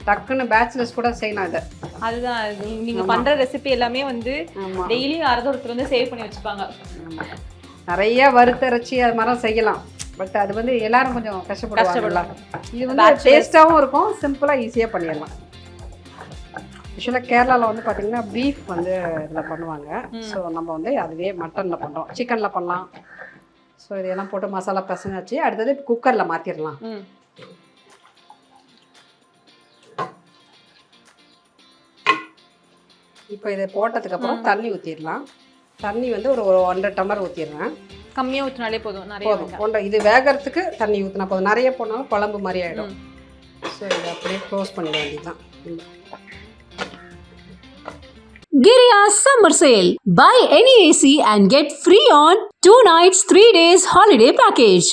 டக்குன்னு பேச்சுலர்ஸ் கூட செய்யலாம் இதை. அதுதான் நீங்கள் பண்ணுற ரெசிபி எல்லாமே வந்து டெய்லி யாராவது ஒருத்தர் வந்து சேவ் பண்ணி வச்சுப்பாங்க. நிறைய வறுத்தரைச்சி அது மாதிரி செய்யலாம். பட் அது வந்து எல்லாரும் கொஞ்சம் கஷ்டப்படுவாங்க. இது வந்து டேஸ்ட்டாகவும் இருக்கும், சிம்பிளாக ஈஸியாக பண்ணிடலாம். யூஸ்வலாக கேரளாவில் வந்து பார்த்திங்கன்னா பீஃப் வந்து இதில் பண்ணுவாங்க. ஸோ நம்ம வந்து அதுவே மட்டனில் பண்ணுறோம், சிக்கனில் பண்ணலாம். ஸோ இதெல்லாம் போட்டு மசாலா பசங்காச்சு அடுத்தது குக்கரில் மாற்றிடலாம். இப்போ இதை போட்டதுக்கப்புறம் தண்ணி ஊற்றிடலாம். தண்ணி வந்து ஒரு 1.5 டம்ளர் ஊற்றிடுறேன். கம்மியாக ஊற்றினாலே போதும், நிறைய போதும். இது வேகிறதுக்கு தண்ணி ஊற்றினா போதும், நிறைய போனாலும் குழம்பு மாதிரி ஆகிடும். ஸோ இதை அப்படியே க்ளோஸ் பண்ணிட வேண்டியதுதான். Giriya's summer sale. Buy any AC and get free on 2 nights 3 days holiday package.